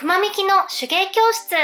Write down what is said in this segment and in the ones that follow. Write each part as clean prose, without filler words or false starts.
くまみきの手芸教室。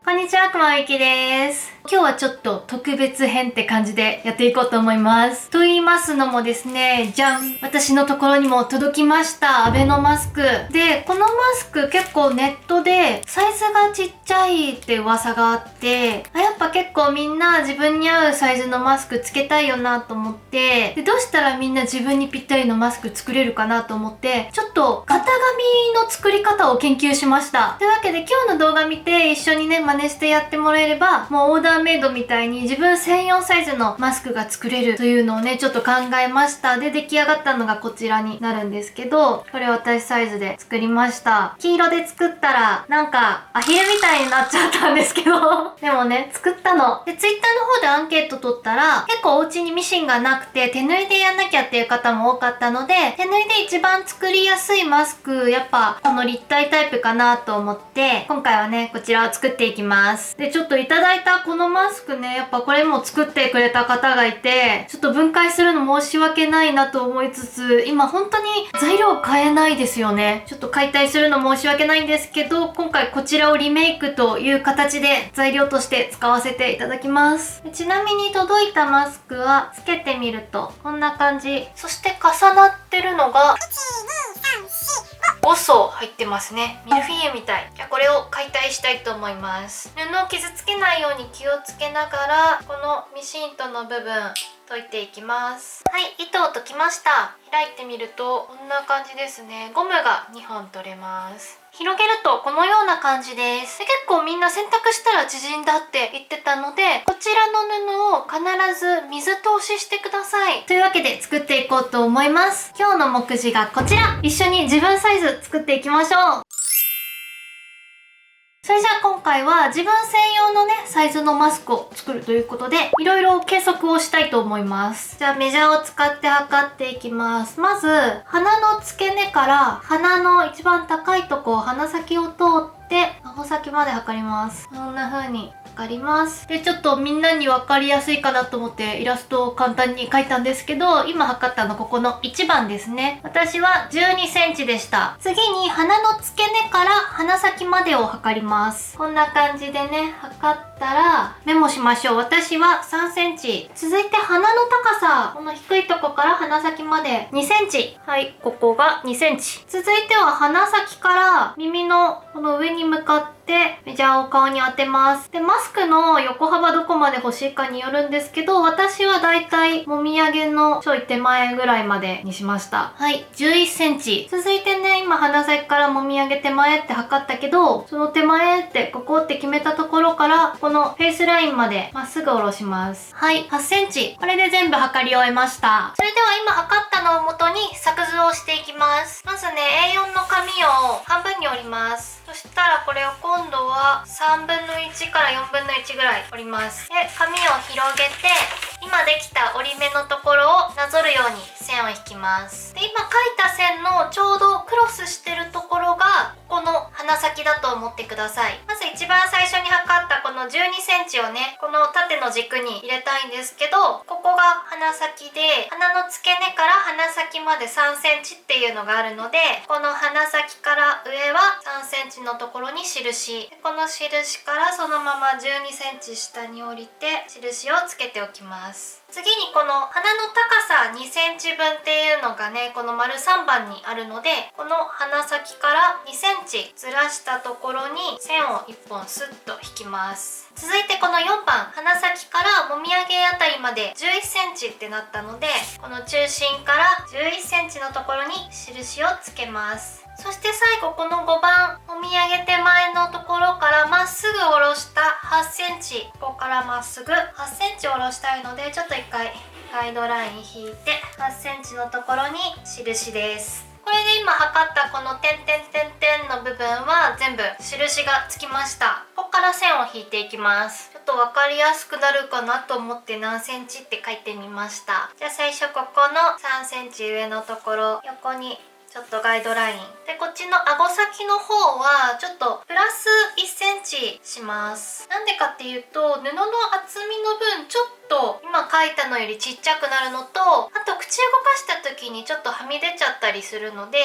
こんにちは、くまみきです。今日はちょっと特別編って感じでやっていこうと思います。と言いますのもですね、じゃん、私のところにも届きましたアベノマスクで、このマスク結構ネットでサイズがちっちゃいって噂があって、やっぱ結構みんな自分に合うサイズのマスクつけたいよなと思って、でどうしたらみんな自分にぴったりのマスク作れるかなと思って、ちょっと型紙の作り方を研究しました。というわけで今日の動画見て一緒にね、真似してやってもらえれば、もうオーダーメイドみたいに自分専用サイズのマスクが作れるというのをね、ちょっと考えました。で、出来上がったのがこちらになるんですけど、これ私サイズで作りました。黄色で作ったら、なんかアヒルみたいになっちゃったんですけど、でもね、作ったの。で、ツイッターの方でアンケート取ったら、結構お家にミシンがなくて手縫いでやんなきゃっていう方も多かったので、手縫いで一番作りやすいマスク、やっぱこの立体タイプかなと思って、今回はね、こちらを作っていきます。で、ちょっといただいたこのマスクね、やっぱこれも作ってくれた方がいて、ちょっと分解するの申し訳ないなと思いつつ、今本当に材料買えないですよね。ちょっと解体するの申し訳ないんですけど、今回こちらをリメイクという形で材料として使わせていただきます。ちなみに届いたマスクはつけてみるとこんな感じ。そして重なってるのが5層入ってますね。ミルフィーユみたい。じゃあこれを解体したいと思います。布を傷つけないように気をつけながら、このミシンとの部分解いていきます。はい、糸を解きました。開いてみるとこんな感じですね。ゴムが2本取れます。広げるとこのような感じです。で、結構みんな洗濯したら縮んだって言ってたので、こちらの布を必ず水通ししてください。というわけで作っていこうと思います。今日の目次がこちら。一緒に自分サイズ作っていきましょう。それじゃあ今回は自分専用のね、サイズのマスクを作るということで、いろいろ計測をしたいと思います。じゃあメジャーを使って測っていきます。まず、鼻の付け根から鼻の一番高いとこ、鼻先を通って、顎先まで測ります。こんな風に測ります。で、ちょっとみんなに分かりやすいかなと思ってイラストを簡単に描いたんですけど、今測ったのここの1番ですね。私は12センチでした。次に鼻の付け根から鼻先までを測ります。こんな感じでね、測ったらメモしましょう。私は3センチ。続いて鼻の高さ。この低いとこから鼻先まで2センチ。はい、ここが2センチ。続いては鼻先から耳のこの上に向かってメジャーを顔に当てます。で、マスクの横幅どこまで欲しいかによるんですけど、私はだいたいもみあげのちょい手前ぐらいまでにしました。はい、11センチ。続いてね、今鼻先からもみあげ手前って測ったけど、その手前ってここって決めたところから、このフェイスラインまでまっすぐ下ろします。はい、8センチ。これで全部測り終えました。それでは今測ったのを元に作図をしていきます。まずね、A4 の紙を半分に折ります。そしたらこれを今度は3分の1から4分の1ぐらい折ります。で、紙を広げて、今できた折り目のところをなぞるように線を引きます。で、今描いた線のちょうどクロスしてるところがここの鼻先だと思ってください。まず一番最初に測ったこの12センチをね、この縦の軸に入れたいんですけど、ここが鼻先で、鼻の付け根から鼻先まで3センチっていうのがあるので、この鼻先から上は3センチのところに印。で、この印からそのまま12センチ下に降りて印をつけておきます。次にこの鼻の高さ2センチ分っていうのがね、この丸3番にあるので、この鼻先から2センチずらしたところに線を1本スッと引きます。続いてこの4番、鼻先からもみあげあたりまで11センチってなったので、この中心から11センチのところに印をつけます。そして最後この5番、もみあげ手前のところからまっすぐ下ろした8センチ、ここからまっすぐ8センチ下ろしたいので、ちょっと一回ガイドライン引いて8センチのところに印です。これで今測ったこの点々点々の部分は全部印がつきました。ここから線を引いていきます。ちょっと分かりやすくなるかなと思って何センチって書いてみました。じゃあ最初ここの3センチ上のところ、横にちょっとガイドラインで、こっちの顎先の方はちょっとプラス1センチします。なんでかっていうと、布の厚みの分ちょっと今描いたのよりちっちゃくなるのと、あと口動かした時にちょっとはみ出ちゃったりするので、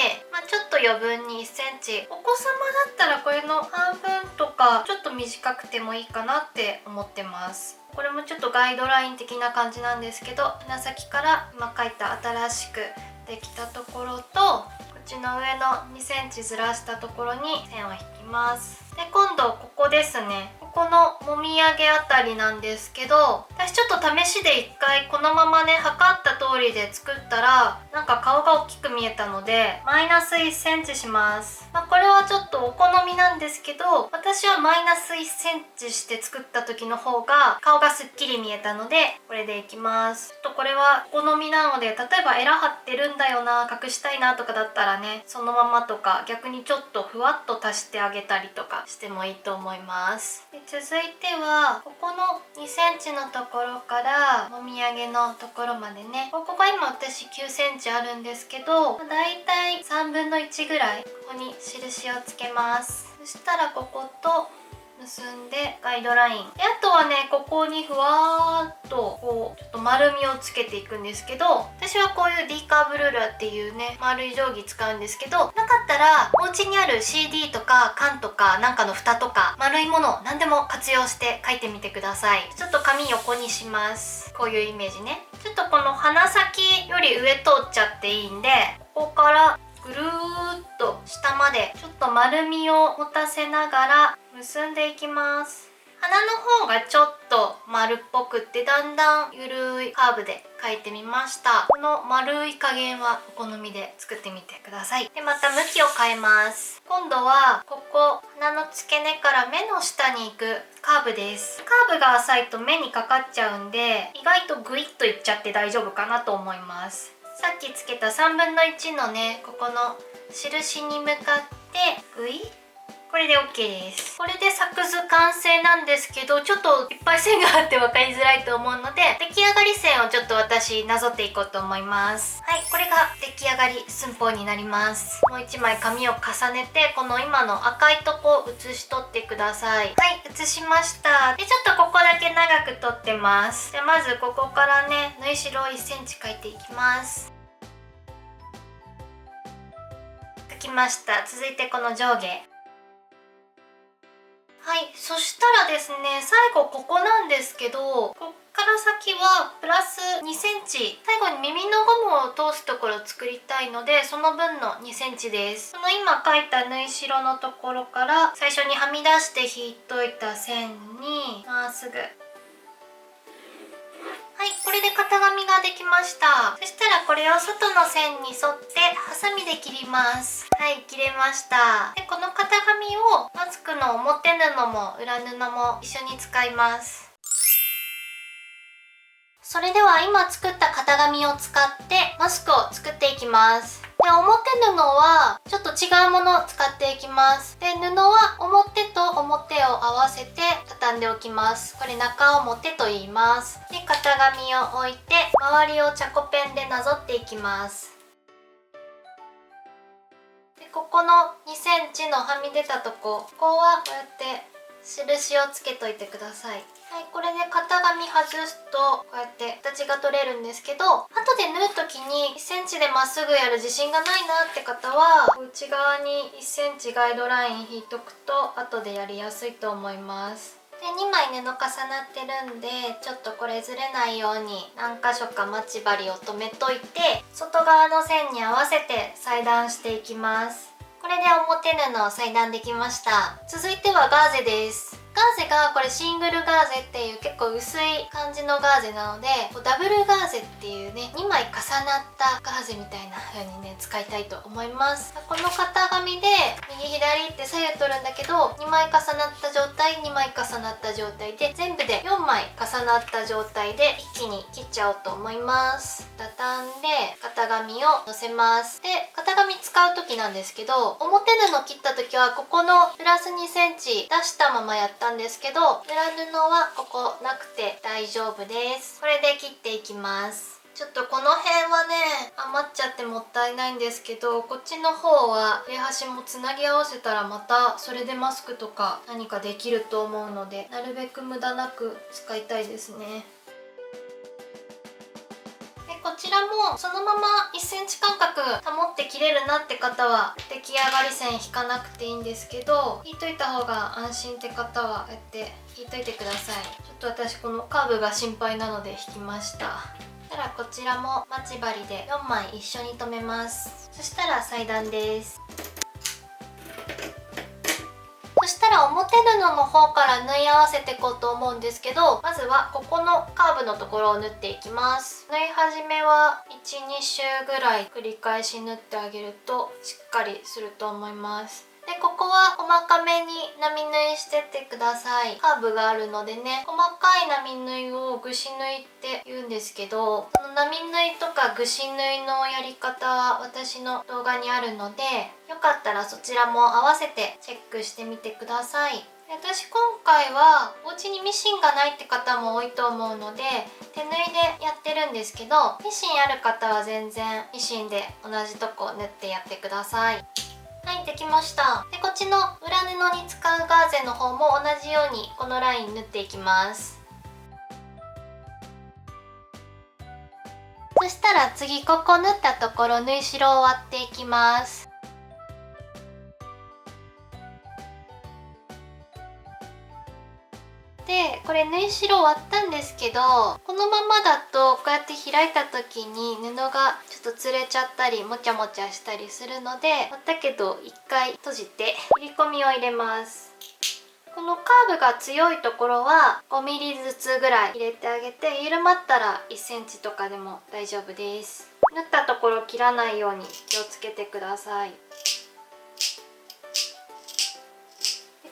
ちょっと余分に1センチ、お子様だったらこれの半分とかちょっと短くてもいいかなって思ってます。これもちょっとガイドライン的な感じなんですけど、鼻先から今描いた新しくできたところと、こっちの上の2センチずらしたところに線を引きます。で、今度ここですね。ここのもみあげあたりなんですけど、私ちょっと試しで一回このままね測った通りで作ったらなんか顔が大きく見えたのでマイナス1センチします。これはちょっとお好みなんですけど、私はマイナス1センチして作った時の方が顔がすっきり見えたのでこれでいきます。ちょっとこれはお好みなので、例えばエラ張ってるんだよな、隠したいなとかだったらね、そのままとか逆にちょっとふわっと足してあげたりとかしてもいいと思います。で、続いてはここの2センチのところからもみあげのところまでね、ここが今私9センチあるんですけど、だいたい3分の1ぐらいここに印をつけます。そしたらここと結んでガイドラインで、あとはねここにふわーっとこうちょっと丸みをつけていくんですけど、私はこういう D カーブルーラーっていうね丸い定規使うんですけど、なかったらお家にある CD とか缶とかなんかの蓋とか丸いものを何でも活用して描いてみてください。ちょっと紙横にします。こういうイメージね。ちょっとこの鼻先より上通っちゃっていいんで、ここからぐるーっと下までちょっと丸みを持たせながら結んでいきます。鼻の方がちょっと丸っぽくってだんだんゆるいカーブで描いてみました。この丸い加減はお好みで作ってみてください。で、また向きを変えます。今度はここ鼻の付け根から目の下に行くカーブです。カーブが浅いと目にかかっちゃうんで、意外とグイッといっちゃって大丈夫かなと思います。さっきつけた3分の1のねここの印に向かってグイッ、これで OK です。これで作図完成なんですけど、ちょっといっぱい線があって分かりづらいと思うので、出来上がり線をちょっと私なぞっていこうと思います。はい、これが出来上がり寸法になります。もう1枚紙を重ねてこの今の赤いとこを写し取ってください。はい、写しました。で、ちょっとここだけ長く取ってます。じゃあまずここからね縫い代を1センチ描いていきます。描きました。続いてこの上下、はい、そしたらですね、最後ここなんですけど、こっから先はプラス2センチ、最後に耳のゴムを通すところを作りたいので、その分の2センチです。その今描いた縫い代のところから最初にはみ出して引いといた線にまっすぐ、はい、これで型紙ができました。そしたらこれを外の線に沿ってハサミで切ります。はい、切れました。で、この型紙をマスクの表布も裏布も一緒に使います。それでは今作った型紙を使ってマスクを作っていきます。で、表布はちょっと違うものを使っていきます。で、布は表と表を合わせて畳んでおきます。これ中表と言います。で、型紙を置いて周りをチャコペンでなぞっていきます。で、ここの2センチのはみ出たとこ、ここはこうやって印をつけといてください。はい、これで型紙外すとこうやって形が取れるんですけど、後で縫う時に1センチでまっすぐやる自信がないなって方は内側に1センチガイドライン引いとくと後でやりやすいと思います。で、2枚布重なってるんでちょっとこれずれないように何箇所か待ち針を留めといて、外側の線に合わせて裁断していきます。これで表布を裁断できました。続いてはガーゼです。ガーゼがこれシングルガーゼっていう結構薄い感じのガーゼなので、ダブルガーゼっていうね2枚重なったガーゼみたいな風にね使いたいと思います。この型紙で右左って左右取るんだけど、2枚重なった状態2枚重なった状態で全部で4枚重なった状態で一気に切っちゃおうと思います。畳んで型紙をのせます。で、型紙使う時なんですけど、表布切った時はここのプラス2センチ出したままやったんですけど、裏布はここなくて大丈夫です。これで切っていきます。ちょっとこの辺はね余っちゃってもったいないんですけど、こっちの方は切れ端もつなぎ合わせたらまたそれでマスクとか何かできると思うので、なるべく無駄なく使いたいですね。もそのまま1センチ間隔保って切れるなって方は出来上がり線引かなくていいんですけど、引いといた方が安心って方はやって引いといてください。ちょっと私このカーブが心配なので引きました。そしたらこちらも待ち針で4枚一緒に留めます。そしたら裁断です。そしたら表布の方から縫い合わせていこうと思うんですけど、まずはここのカーブのところを縫っていきます。縫い始めは 1,2 周ぐらい繰り返し縫ってあげるとしっかりすると思います。でここは細かめに並縫いしてってください。カーブがあるのでね、細かい並縫いをぐし縫いって言うんですけど、その並縫いとかぐし縫いのやり方は私の動画にあるので、よかったらそちらも合わせてチェックしてみてください。私今回はお家にミシンがないって方も多いと思うので手縫いでやってるんですけど、ミシンある方は全然ミシンで同じとこ縫ってやってください。はい、できました。でこっちの裏布に使うガーゼの方も同じようにこのライン縫っていきます。そしたら次ここ縫ったところ縫い代を割っていきます。でこれ縫い代割ったんですけど、このままだとこうやって開いた時に布がちょっとつれちゃったりもちゃもちゃしたりするので、割ったけど一回閉じて切り込みを入れます。このカーブが強いところは 5mm ずつぐらい入れてあげて、緩まったら 1cm とかでも大丈夫です。縫ったところ切らないように気をつけてください。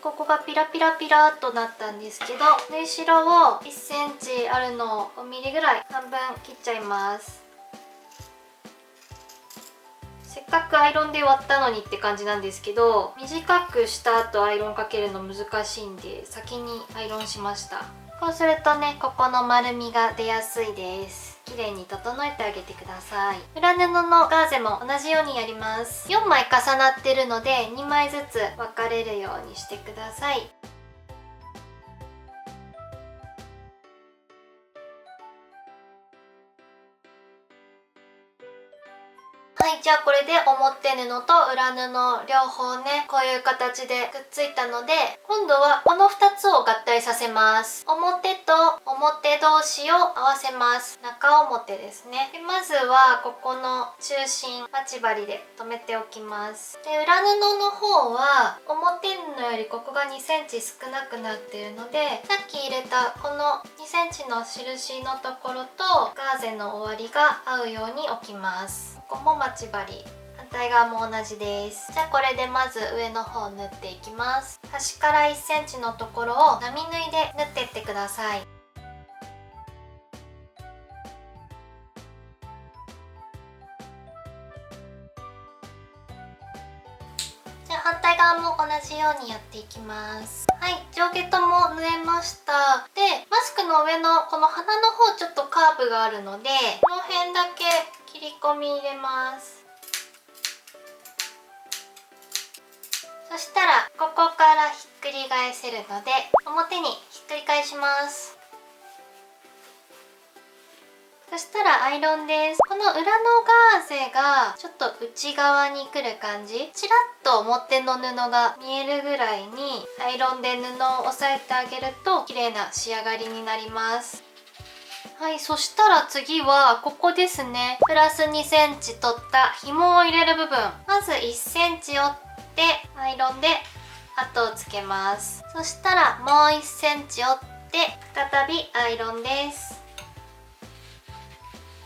ここがピラピラピラっとなったんですけど、縫い代を 1cm あるのを 5mm ぐらい半分切っちゃいます。せっかくアイロンで割ったのにって感じなんですけど、短くした後アイロンかけるの難しいんで先にアイロンしました。こうするとね、ここの丸みが出やすいです。綺麗に整えてあげてください。裏布のガーゼも同じようにやります。4枚重なってるので2枚ずつ分かれるようにしてください。はい、じゃあこれで表布と裏布両方ね、こういう形でくっついたので、今度はこの2つを合体させます。表と表同士を合わせます。中表ですね。でまずはここの中心待ち針で留めておきます。で裏布の方は表布よりここが 2cm 少なくなっているので、さっき入れたこの 2cm の印のところとガーゼの終わりが合うように置きます。ここも待ち針、反対側も同じです。じゃあこれでまず上の方縫っていきます。端から 1cm のところを並縫いで縫っていってください。じゃあ反対側も同じようにやっていきます。はい、上下とも縫えました。でマスクの上のこの鼻の方ちょっとカーブがあるので、この辺だけ切り込み入れます。そしたらここからひっくり返せるので表にひっくり返します。そしたらアイロンです。この裏のガーゼがちょっと内側に来る感じ、ちらっと表の布が見えるぐらいにアイロンで布を押さえてあげると綺麗な仕上がりになります。はい、そしたら次はここですね。プラス 2cm 取った紐を入れる部分、まず 1cm 折ってアイロンで跡をつけます。そしたらもう 1cm 折って再びアイロンです。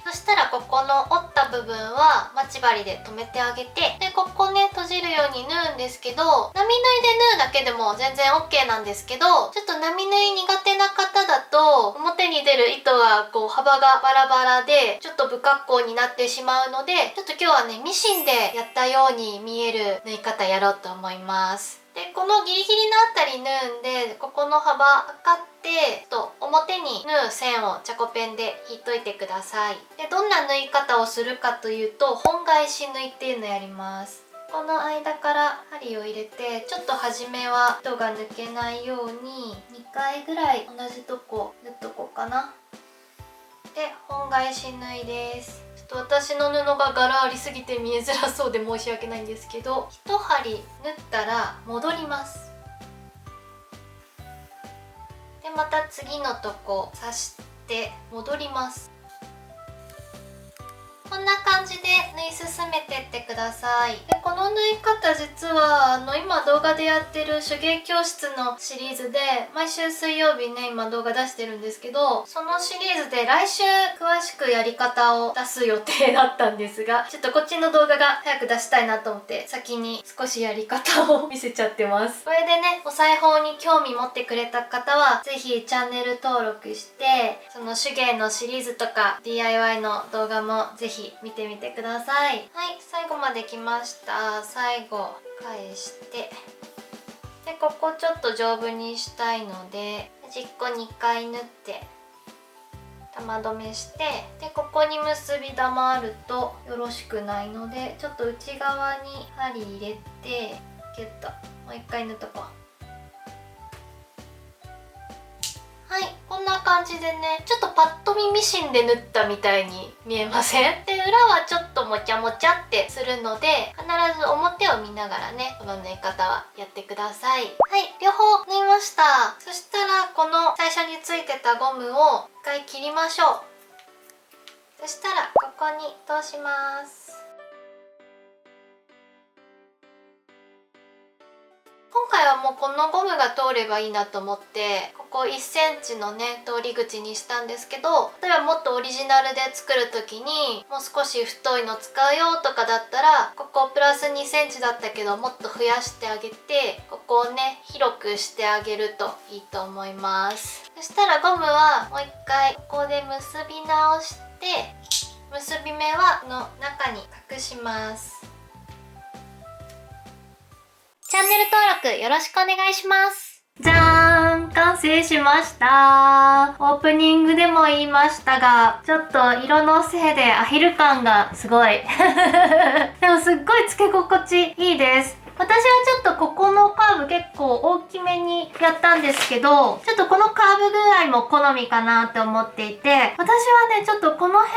そしたらここの折った部分は待ち針で留めてあげて、でここね閉じるように縫うんですけど、並縫いで縫うだけでも全然 OK なんですけど、ちょっと並縫い苦手な方だと表に出る糸がこう幅がバラバラでちょっと不格好になってしまうので、ちょっと今日はねミシンでやったように見える縫い方やろうと思います。でこのギリギリのあたり縫うんで、ここの幅測って表に縫う線をチャコペンで引いといてください。でどんな縫い方をするかというと、本返し縫いっていうのをやります。この間から針を入れて、ちょっと初めは糸が抜けないように2回ぐらい同じとこ縫っとこうかな。で本返し縫いです。そしちょっと私の布が柄ありすぎて見えづらそうで申し訳ないんですけど、1針縫ったら戻ります。でまた次のとこ刺して戻ります。こんな感じで縫い進めてってください。でこの縫い方実は今動画でやってる手芸教室のシリーズで毎週水曜日ね今動画出してるんですけど、そのシリーズで来週詳しくやり方を出す予定だったんですが、ちょっとこっちの動画が早く出したいなと思って先に少しやり方を見せちゃってます。これでねお裁縫に興味持ってくれた方は是非チャンネル登録して、その手芸のシリーズとか DIY の動画も是非見てみてください。はい、最後まで来ました。最後返してでここちょっと丈夫にしたいので端っこ2回縫って玉止めして、でここに結び玉あるとよろしくないのでちょっと内側に針入れてギュッともう1回縫っとこう。はい、こんな感じでね、ちょっとパッと見ミシンで縫ったみたいに見えません？で裏はちょっともちゃもちゃってするので、必ず表を見ながらねこの縫い方はやってください。はい、両方縫いました。そしたらこの最初についてたゴムを一回切りましょう。そしたらここに通します。今回はもうこのゴムが通ればいいなと思ってここ1センチのね通り口にしたんですけど、例えばもっとオリジナルで作る時にもう少し太いの使うよとかだったら、ここプラス2センチだったけどもっと増やしてあげて、ここをね広くしてあげるといいと思います。そしたらゴムはもう一回ここで結び直して、結び目はこの中に隠します。チャンネル登録よろしくお願いします。じゃーん、完成しました。オープニングでも言いましたが、ちょっと色のせいでアヒル感がすごいでもすっごいつけ心地いいです。私はちょっとここのカーブ結構大きめにやったんですけど、ちょっとこのカーブ具合も好みかなって思っていて、私はねちょっとこの辺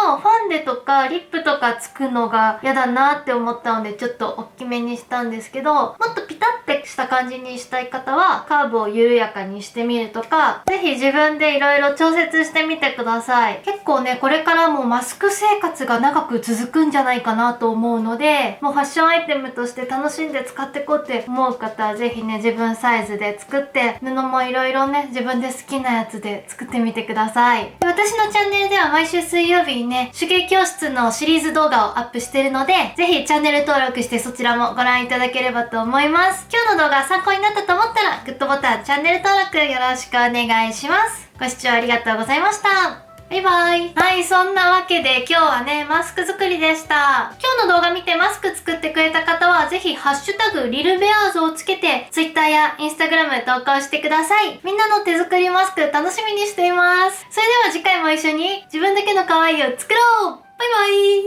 のファンデとかリップとかつくのが嫌だなって思ったのでちょっと大きめにしたんですけど、もっとピタッてした感じにしたい方はカーブを緩やかにしてみるとか、ぜひ自分でいろいろ調節してみてください。結構ねこれからもマスク生活が長く続くんじゃないかなと思うので、もうファッションアイテムとして楽しんで使っていこうって思う方はぜひね自分サイズで作って、布もいろいろね自分で好きなやつで作ってみてください。で私のチャンネルでは毎週水曜日にね手芸教室のシリーズ動画をアップしてるので、ぜひチャンネル登録してそちらもご覧いただければと思います。今日の動画参考になったと思ったらグッドボタン、チャンネル登録よろしくお願いします。ご視聴ありがとうございました。バイバイ。はい、そんなわけで今日はね、マスク作りでした。今日の動画見てマスク作ってくれた方は、ぜひハッシュタグリルベアーズをつけて、Twitter や Instagram 投稿してください。みんなの手作りマスク楽しみにしています。それでは次回も一緒に自分だけの可愛いを作ろう。バイバイ。